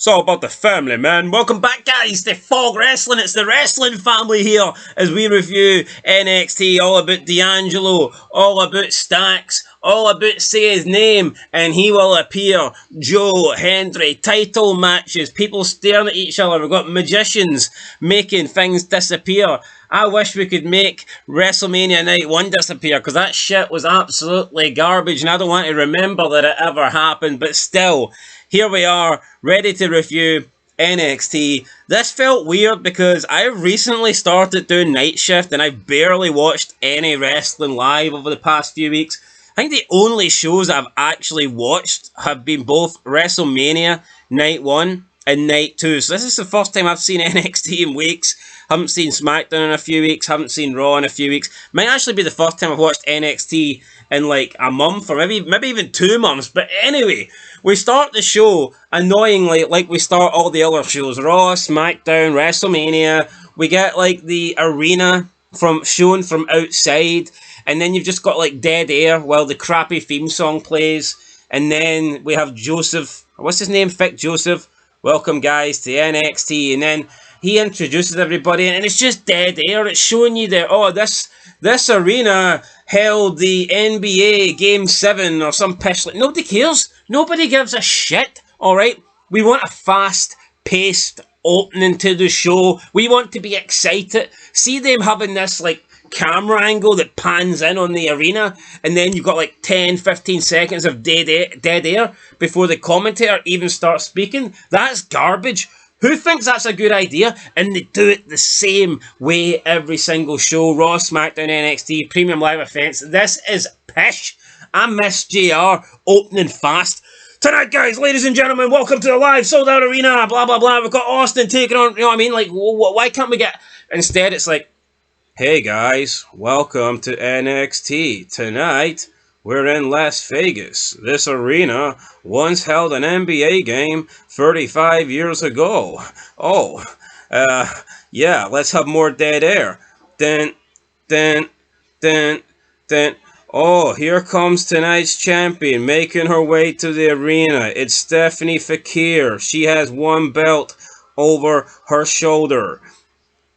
It's all about the family, man. Welcome back, guys, to Fog Wrestling. It's the wrestling family here as we review NXT, all about D'Angelo, all about Stacks, all about say his name, and he will appear. Joe, Hendry, title matches, people staring at each other. We've got magicians making things disappear. I wish we could make WrestleMania Night 1 disappear, because that shit was absolutely garbage, and I don't want to remember that it ever happened, but still, here we are, ready to review NXT. This felt weird because I recently started doing night shift and I've barely watched any wrestling live over the past few weeks. I think the only shows I've actually watched have been both WrestleMania Night 1 and Night 2. So this is the first time I've seen NXT in weeks. Haven't seen SmackDown in a few weeks. Haven't seen Raw in a few weeks. Might actually be the first time I've watched NXT in like a month or maybe even 2 months. But anyway, we start the show annoyingly like we start all the other shows. Raw, SmackDown, WrestleMania. We get like the arena shown from outside. And then you've just got like dead air while the crappy theme song plays. And then we have Joseph. What's his name? Vic Joseph. Welcome, guys, to NXT. And then he introduces everybody, and it's just dead air. It's showing you that, oh, this arena held the NBA Game 7 or some pish. Nobody cares. Nobody gives a shit, all right? We want a fast-paced opening to the show. We want to be excited. See them having this, like, camera angle that pans in on the arena, and then you've got like 10-15 seconds of dead air before the commentator even starts speaking. That's garbage. Who thinks that's a good idea? And they do it the same way every single show. Raw, SmackDown, NXT, Premium Live Events. This is pish. I miss JR opening fast. Tonight, guys, ladies and gentlemen, welcome to the live sold-out arena, blah, blah, blah. We've got Austin taking on, you know what I mean? Like, why can't we get... Instead, it's like, hey guys, welcome to NXT. Tonight, we're in Las Vegas. This arena once held an NBA game 35 years ago. Oh, yeah, let's have more dead air. Then. Oh, here comes tonight's champion making her way to the arena. It's Stephanie VAQUER. She has one belt over her shoulder.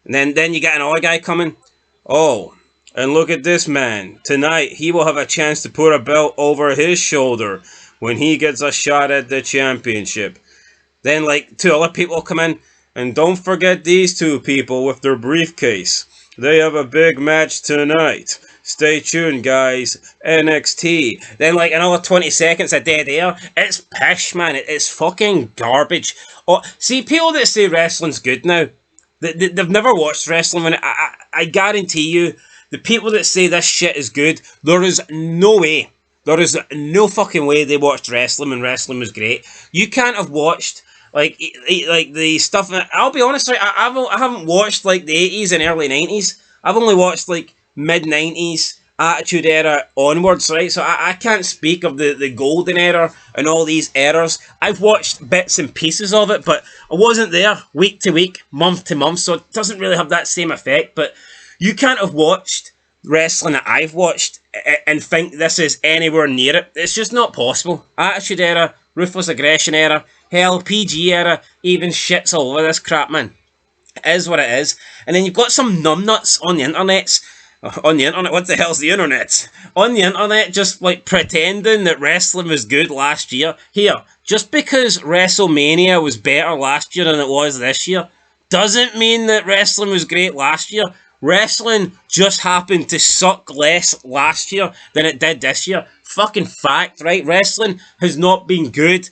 And then you got another guy coming. Oh, and look at this man. Tonight, he will have a chance to put a belt over his shoulder when he gets a shot at the championship. Then, like, 2 other people come in. And don't forget these 2 people with their briefcase. They have a big match tonight. Stay tuned, guys. NXT. Then, like, another 20 seconds of dead air. It's pish, man. It's fucking garbage. Oh, see, people that say wrestling's good now, they've never watched wrestling. I guarantee you, the people that say this shit is good, there is no way. There is no fucking way they watched wrestling when wrestling was great. You can't have watched like the stuff. I'll be honest, right, I haven't watched like the 80s and early 90s. I've only watched like mid 90s, Attitude Era onwards, right? So I can't speak of the golden era and all these eras. I've watched bits and pieces of it, but I wasn't there week to week, month to month, so it doesn't really have that same effect. But you can't have watched wrestling that I've watched and think this is anywhere near it. It's just not possible. Attitude Era, Ruthless Aggression Era, hell, PG Era, even shits all over this crap, man. It is what it is. And then you've got some numbnuts on the internet. What the hell's the internet? On the internet, just like pretending that wrestling was good last year. Here, just because WrestleMania was better last year than it was this year, doesn't mean that wrestling was great last year. Wrestling just happened to suck less last year than it did this year. Fucking fact, right? Wrestling has not been good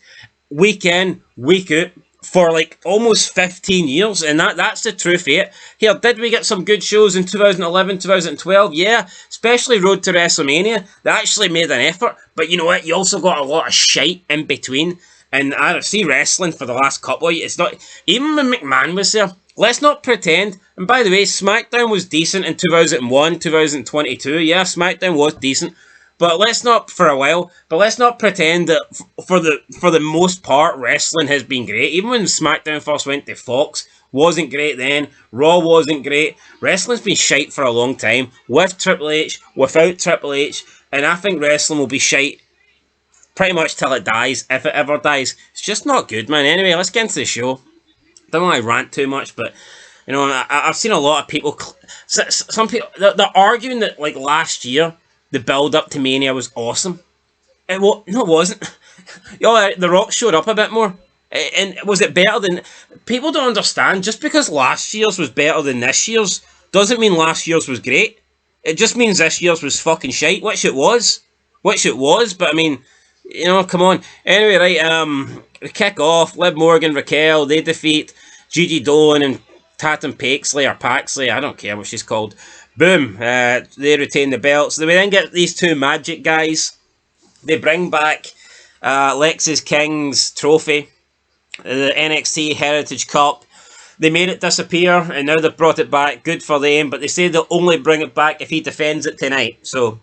week in, week out for like almost 15 years, and that's the truth of it. Here, did we get some good shows in 2011, 2012? Yeah, especially Road to WrestleMania. They actually made an effort, but you know what? You also got a lot of shite in between, and I see wrestling for the last couple of years. It's not, even when McMahon was there, let's not pretend. And by the way, SmackDown was decent in 2001, 2022. Yeah, SmackDown was decent. But let's not pretend that for the most part, wrestling has been great. Even when SmackDown first went to Fox, wasn't great then. Raw wasn't great. Wrestling's been shite for a long time. With Triple H, without Triple H. And I think wrestling will be shite pretty much till it dies, if it ever dies. It's just not good, man. Anyway, let's get into the show. Don't want to rant too much, but you know, I've seen a lot of people. Some people they're arguing that like last year the build up to Mania was awesome. No, it wasn't. Yo, The Rock showed up a bit more. And was it better than... People don't understand. Just because last year's was better than this year's doesn't mean last year's was great. It just means this year's was fucking shite, which it was. But I mean, you know, come on. Anyway, right, we kick off. Liv Morgan, Raquel, they defeat Gigi Dolan and Tatum Paxley, or Paxley, I don't care what she's called. Boom, they retain the belts. We then get these two Magic guys. They bring back Lexis King's trophy, the NXT Heritage Cup. They made it disappear, and now they've brought it back. Good for them, but they say they'll only bring it back if he defends it tonight. So,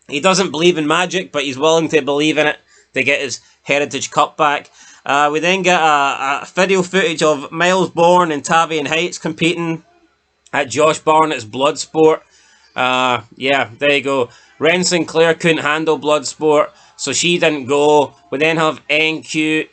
he doesn't believe in magic, but he's willing to believe in it to get his Heritage Cup back. We then get a video footage of Miles Bourne and Tavian Heights competing at Josh Barnett's Bloodsport. Yeah, there you go. Ren Sinclair couldn't handle Bloodsport, so she didn't go. We then have NQCC,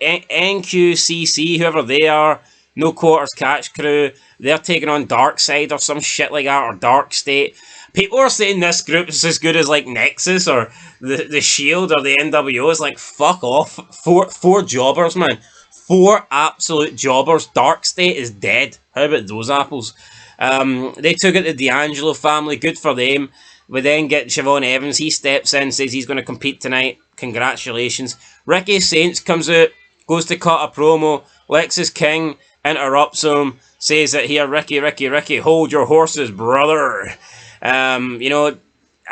whoever they are, No Quarters Catch Crew. They're taking on Darkseid or some shit like that, or Dark State. People are saying this group is as good as like Nexus or the Shield or the NWO. It's like, fuck off. Four jobbers, man. 4 absolute jobbers. Dark State is dead. How about those apples? They took it to the D'Angelo family. Good for them. We then get Siobhan Evans. He steps in, says he's going to compete tonight. Congratulations. Ricky Saints comes out, goes to cut a promo. Lexis King interrupts him, says that here, Ricky, hold your horses, brother. You know,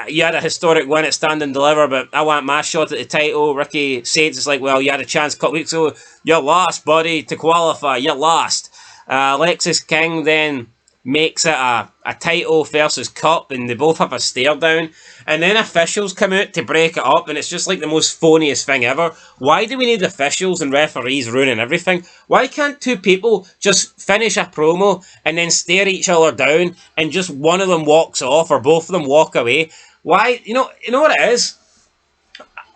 you had a historic win at Stand and Deliver, but I want my shot at the title. Ricky Saints is like, well, you had a chance a couple weeks ago. You're lost, buddy, to qualify. You're lost. Lexis King then makes it a title versus cup, and they both have a stare down. And then officials come out to break it up, and it's just like the most phoniest thing ever. Why do we need officials and referees ruining everything? Why can't two people just finish a promo and then stare each other down and just one of them walks off or both of them walk away? Why? You know what it is?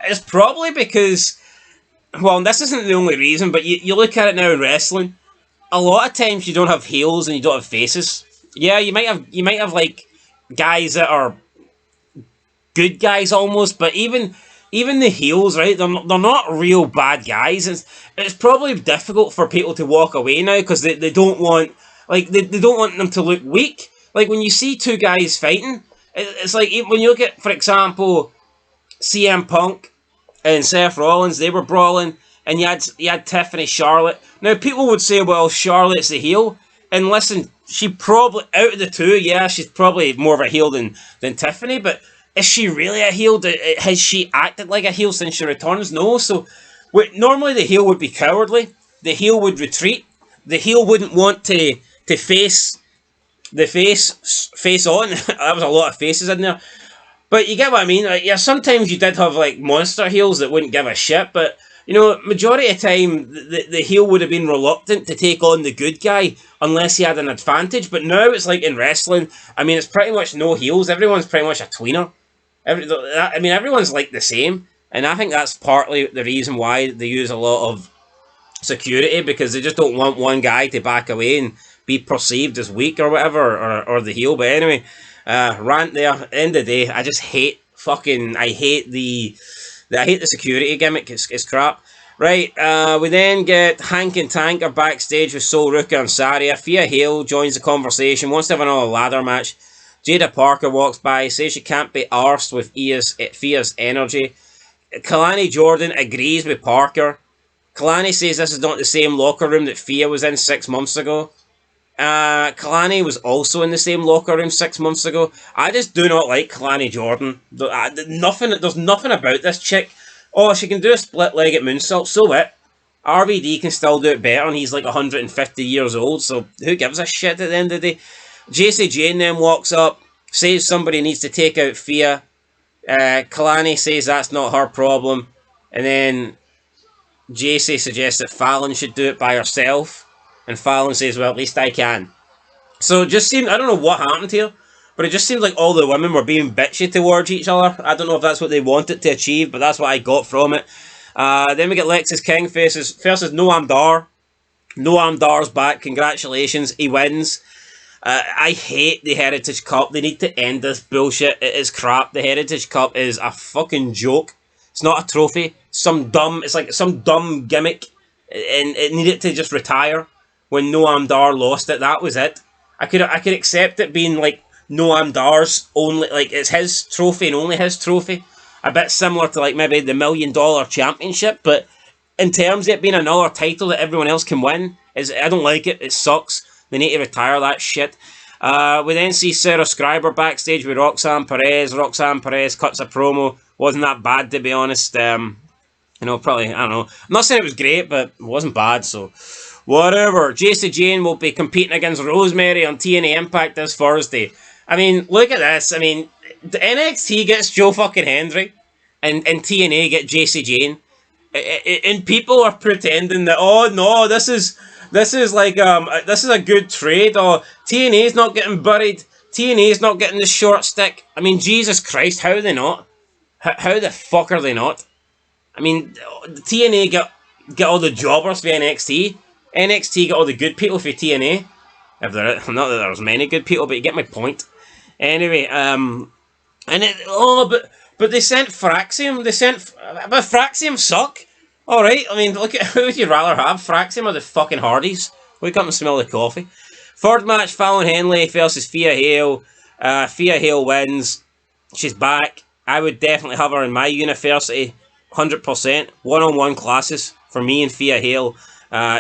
It's probably because, well, this isn't the only reason, but you look at it now in wrestling. A lot of times you don't have heels and you don't have faces. Yeah, you might have like guys that are good guys almost, but even the heels, right? They're not real bad guys. It's probably difficult for people to walk away now because they don't want they don't want them to look weak. Like when you see two guys fighting, it's like when you look at, for example, CM Punk and Seth Rollins, they were brawling. And you had Tiffany Charlotte. Now, people would say, well, Charlotte's the heel. And listen, she probably, out of the two, yeah, she's probably more of a heel than Tiffany. But is she really a heel? Has she acted like a heel since she returns? No. So, normally the heel would be cowardly. The heel would retreat. The heel wouldn't want to face the face on. That was a lot of faces in there. But you get what I mean? Like, yeah, sometimes you did have, like, monster heels that wouldn't give a shit. But you know, majority of the time, the heel would have been reluctant to take on the good guy unless he had an advantage. But now it's like in wrestling, I mean, it's pretty much no heels. Everyone's pretty much a tweener. Everyone's like the same. And I think that's partly the reason why they use a lot of security, because they just don't want one guy to back away and be perceived as weak or whatever, or the heel. But anyway, rant there. End of the day, I just hate the security gimmick. It's crap. Right, we then get Hank and Tank are backstage with Sol Ruka and Saria. Fia Hale joins the conversation, wants to have another ladder match. Jada Parker walks by, says she can't be arsed with Fia's energy. Kalani Jordan agrees with Parker. Kalani says this is not the same locker room that Fia was in 6 months ago. Kalani was also in the same locker room 6 months ago. I just do not like Kalani Jordan. There's nothing about this chick. Oh, she can do a split-legged moonsault, so what? RVD can still do it better, and he's like 150 years old, so who gives a shit at the end of the day? JC Jane then walks up, says somebody needs to take out Fia. Kalani says that's not her problem, and then JC suggests that Fallon should do it by herself. And Fallon says, well, at least I can. So it just seemed, I don't know what happened here, but it just seemed like all the women were being bitchy towards each other. I don't know if that's what they wanted to achieve, but that's what I got from it. Then we get Lexis King versus Noam Dar. Noam Dar's back. Congratulations. He wins. I hate the Heritage Cup. They need to end this bullshit. It is crap. The Heritage Cup is a fucking joke. It's not a trophy. It's like some dumb gimmick. And it needed to just retire when Noam Dar lost it. That was it. I could accept it being like Noam Dar's only, like it's his trophy and only his trophy. A bit similar to like maybe the $1 million championship, but in terms of it being another title that everyone else can win, I don't like it. It sucks. They need to retire that shit. We then see Sarah Scriber backstage with Roxanne Perez. Roxanne Perez cuts a promo. Wasn't that bad, to be honest. Probably, I don't know. I'm not saying it was great, but it wasn't bad, so whatever. Jacy Jane will be competing against Rosemary on TNA Impact this Thursday. I mean, look at this. I mean, the NXT gets Joe fucking Hendry, and TNA get Jacy Jane. And people are pretending that, oh no, this is a good trade, or TNA's not getting buried, TNA's not getting the short stick. I mean, Jesus Christ, how are they not? How the fuck are they not? I mean, TNA get all the jobbers for NXT. NXT get all the good people for TNA. Not that there's many good people, but you get my point. Anyway, but they sent Fraxium. But Fraxium suck. Alright, I mean, look at who would you rather have, Fraxium or the fucking Hardys? Wake up and smell the coffee. Third match, Fallon Henley versus Thea Hale. Thea Hale wins. She's back. I would definitely have her in my university. 100%. One-on-one classes for me and Thea Hale.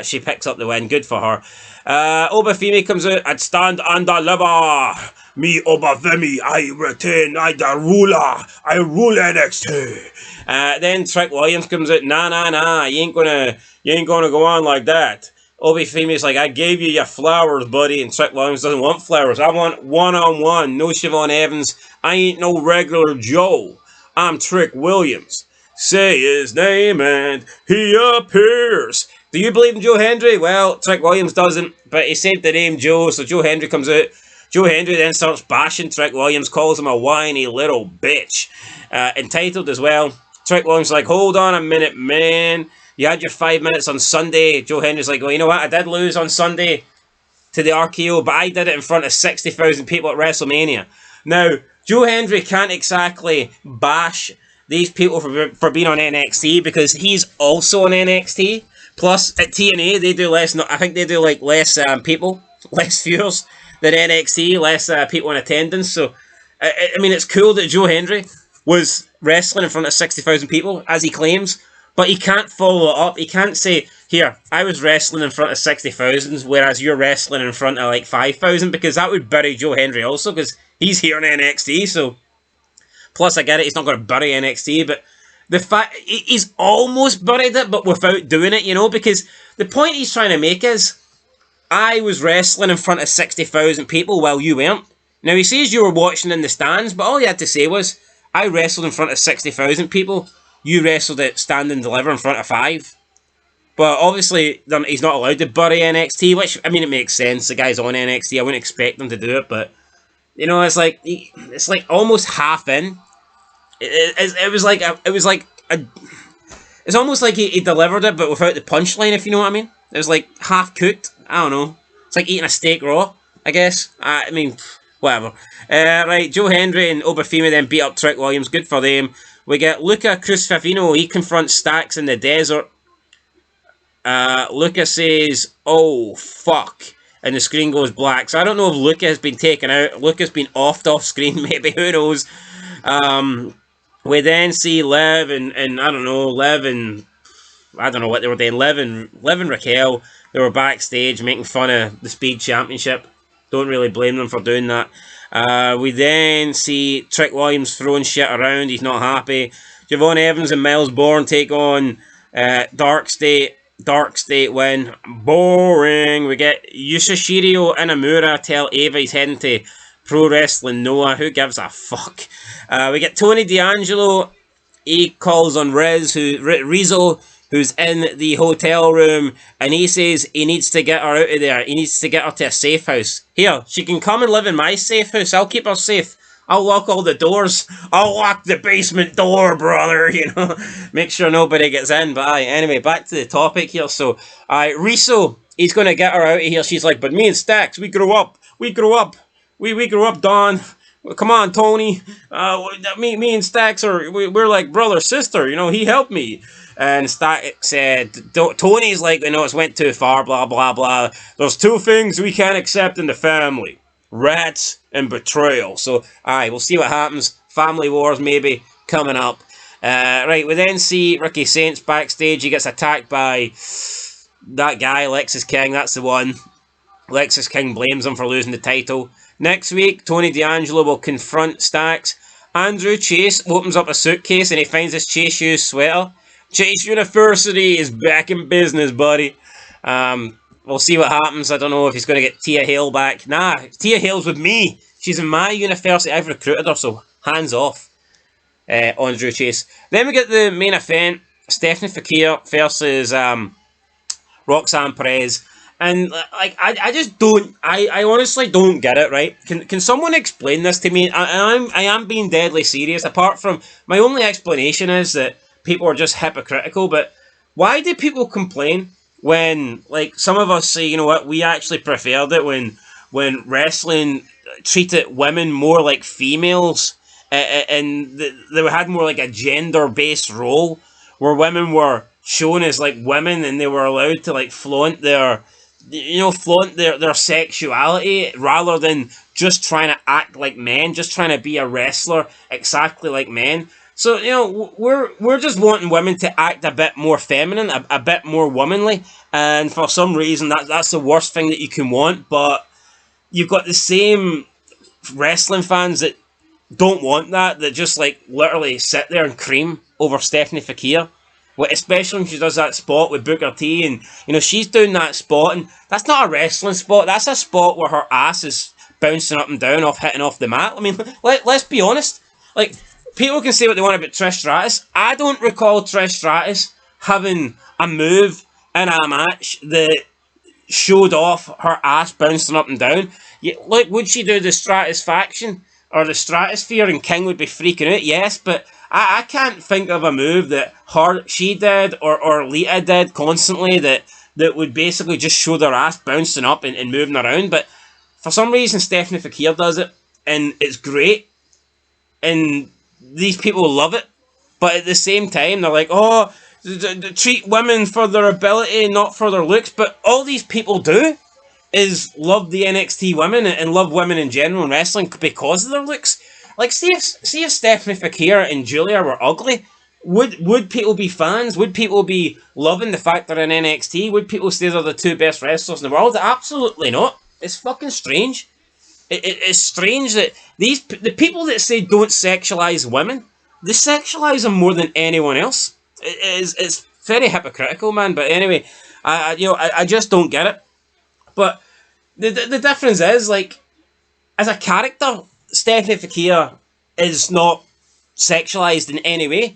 She picks up the win. Good for her. Obafemi comes out. I'd stand and deliver. Me Obafemi, I retain. I the ruler. I rule NXT. Then Trick Williams comes out. Nah. You ain't gonna go on like that. Obafemi's like, I gave you your flowers, buddy. And Trick Williams doesn't want flowers. I want one-on-one. No Siobhan Evans. I ain't no regular Joe. I'm Trick Williams. Say his name and he appears. Do you believe in Joe Hendry? Well, Trick Williams doesn't, but he said the name Joe, so Joe Hendry comes out. Joe Hendry then starts bashing Trick Williams, calls him a whiny little bitch. Entitled as well. Trick Williams is like, hold on a minute, man. You had your 5 minutes on Sunday. Joe Hendry's like, well, you know what? I did lose on Sunday to the RKO, but I did it in front of 60,000 people at WrestleMania. Now, Joe Hendry can't exactly bash these people for being on NXT because he's also on NXT. Plus, at TNA, they do less, I think they do like less people, less viewers than NXT, less people in attendance. So, I mean, it's cool that Joe Hendry was wrestling in front of 60,000 people, as he claims, but he can't follow it up. He can't say, here, I was wrestling in front of 60,000, whereas you're wrestling in front of like 5,000, because that would bury Joe Hendry also, because he's here in NXT, so. Plus, I get it, he's not going to bury NXT, but the fact he's almost buried it, but without doing it, you know, because the point he's trying to make is, I was wrestling in front of 60,000 people while you weren't. Now, he says you were watching in the stands, but all he had to say was, I wrestled in front of 60,000 people, you wrestled at Stand and Deliver in front of 5. But obviously, he's not allowed to bury NXT, which, I mean, it makes sense. The guy's on NXT, I wouldn't expect him to do it, but, you know, it's like almost half in. It's almost like he delivered it, but without the punchline, if you know what I mean. It was like half cooked. I don't know. It's like eating a steak raw, I guess. I mean, whatever. Right, Joe Hendry and Obafemi then beat up Trick Williams. Good for them. We get Luca Crusfavino. He confronts Stacks in the desert. Luca says, oh, fuck. And the screen goes black. So I don't know if Luca has been taken out. Luca's been offed off screen, maybe. Who knows? We then see Lev and I don't know, Lev and I don't know what they were doing. Lev and Raquel, they were backstage making fun of the Speed Championship. Don't really blame them for doing that. We then see Trick Williams throwing shit around. He's not happy. Javon Evans and Miles Bourne take on Dark State. Dark State win. Boring. We get Yasushiro Inamura tell Ava he's heading to Pro Wrestling Noah. Who gives a fuck? We get Tony D'Angelo. He calls on Rizzo, who's in the hotel room, and he says he needs to get her out of there. He needs to get her to a safe house. Here, she can come and live in my safe house. I'll keep her safe. I'll lock all the doors. I'll lock the basement door, brother. You know, make sure nobody gets in. But anyway, back to the topic here. So, Riso, he's gonna get her out of here. She's like, but me and Stax, we grew up. We grew up. We grew up, Don. Well, come on, Tony. Me and Stax we're like brother sister. You know, he helped me. And Stax said, Tony's like, you know, it's went too far. Blah blah blah. There's two things we can't accept in the family: rats and betrayal. So, we'll see what happens. Family wars maybe coming up. Right, we then see Ricky Saints backstage. He gets attacked by that guy, Lexus King. That's the one. Lexus King blames him for losing the title. Next week, Tony D'Angelo will confront Stax. Andrew Chase opens up a suitcase and he finds his Chase U sweater. Chase University is back in business, buddy. We'll see what happens. I don't know if he's going to get Tia Hale back. Nah, Tia Hale's with me. She's in my university. I've recruited her, so hands off, Andrew Chase. Then we get the main event. Stephanie Fakir versus Roxanne Perez. And like I just don't, I honestly don't get it, right? Can someone explain this to me? I am being deadly serious. Apart from, my only explanation is that people are just hypocritical. But why do people complain when, like, some of us say, you know what, we actually preferred it when wrestling treated women more like females, and they had more like a gender-based role where women were shown as like women and they were allowed to like flaunt their sexuality rather than just trying to act like men, just trying to be a wrestler exactly like men. So, you know, we're just wanting women to act a bit more feminine, a bit more womanly, and for some reason that's the worst thing that you can want. But you've got the same wrestling fans that don't want that just like literally sit there and cream over Stephanie Fakir. Well, especially when she does that spot with Booker T, and you know she's doing that spot, and that's not a wrestling spot. That's a spot where her ass is bouncing up and down, hitting off the mat. I mean, let's be honest. Like, people can say what they want about Trish Stratus. I don't recall Trish Stratus having a move in a match that showed off her ass bouncing up and down. Like, would she do the Stratusfaction or the Stratosphere and King would be freaking out? Yes, but I can't think of a move that she did or Lita did constantly that would basically just show their ass bouncing up and moving around. But for some reason, Stephanie Fakir does it, and it's great, and these people love it. But at the same time, they're like, oh, treat women for their ability, not for their looks. But all these people do is love the NXT women and love women in general in wrestling because of their looks. Like, see if Stephanie Fakir and Julia were ugly, would people be fans? Would people be loving the fact they're in NXT? Would people say they're the two best wrestlers in the world? Absolutely not. It's fucking strange. It's strange that the people that say don't sexualize women, they sexualize them more than anyone else. It's very hypocritical, man. But anyway, I just don't get it. But the difference is, like, as a character, Stephanie Fakir is not sexualized in any way.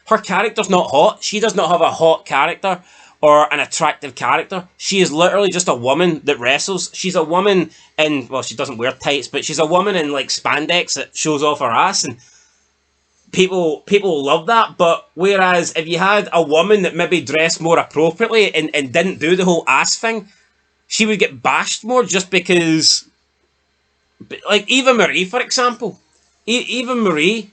Her character's not hot. She does not have a hot character or an attractive character. She is literally just a woman that wrestles. She's a woman in, well, she doesn't wear tights, but she's a woman in like spandex that shows off her ass, and people love that. But whereas if you had a woman that maybe dressed more appropriately and didn't do the whole ass thing, she would get bashed more just because. Like Eva Marie, for example. Eva Marie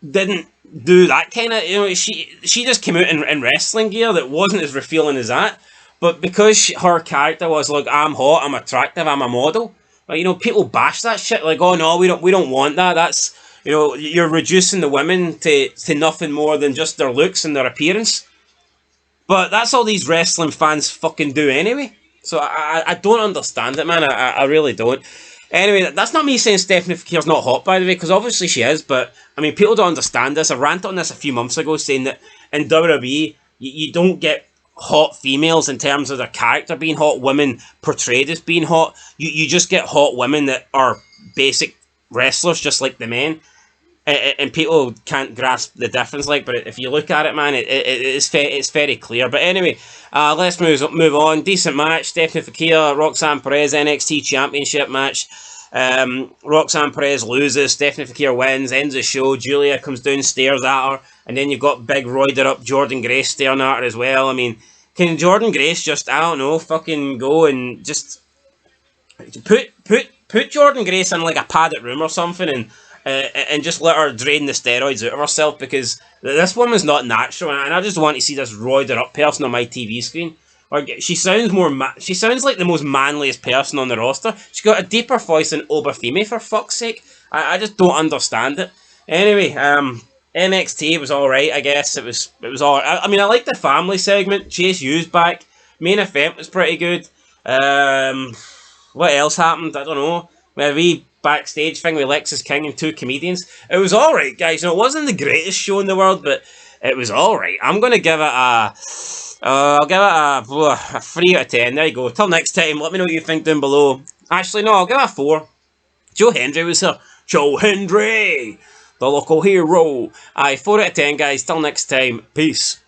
didn't do that kind of, you know, she just came out in wrestling gear that wasn't as revealing as that. But because her character was like, I'm hot, I'm attractive, I'm a model, like, you know, people bash that shit. Like, oh no, we don't want that. That's, you know, you're reducing the women to nothing more than just their looks and their appearance. But that's all these wrestling fans fucking do anyway. So I don't understand it, man. I really don't. Anyway, that's not me saying Stephanie Fakir's not hot, by the way, because obviously she is, but, I mean, people don't understand this. I ranted on this a few months ago, saying that in WWE, you don't get hot females in terms of their character being hot, women portrayed as being hot. You just get hot women that are basic wrestlers, just like the men. And people can't grasp the difference, like, but if you look at it, man, it's very clear. But anyway, let's move on. Decent match. Stephanie Fakir, Roxanne Perez, NXT Championship match. Roxanne Perez loses, Stephanie Fakir wins, ends the show, Julia comes downstairs at her, and then you've got big roided up Jordan Grace staring at her as well. I mean, can Jordan Grace just, I don't know, fucking go and just put Jordan Grace in like a padded room or something, and just let her drain the steroids out of herself, because this woman's not natural, and I just want to see this roided up person on my TV screen. Or she sounds she sounds like the most manliest person on the roster. She's got a deeper voice than Oberfemi, for fuck's sake. I just don't understand it. Anyway, NXT was alright, I guess. It was alright. I mean, I like the family segment. Chase U's back. Main event was pretty good. What else happened? I don't know. A wee backstage thing with Lexus King and two comedians. It was alright, guys. You know, it wasn't the greatest show in the world, but it was alright. I'm going to give it a... I'll give it a 3 out of 10. There you go. Till next time, let me know what you think down below. Actually, no, I'll give it a 4. Joe Hendry was here. Joe Hendry! The local hero. Aye, 4 out of 10, guys. Till next time. Peace.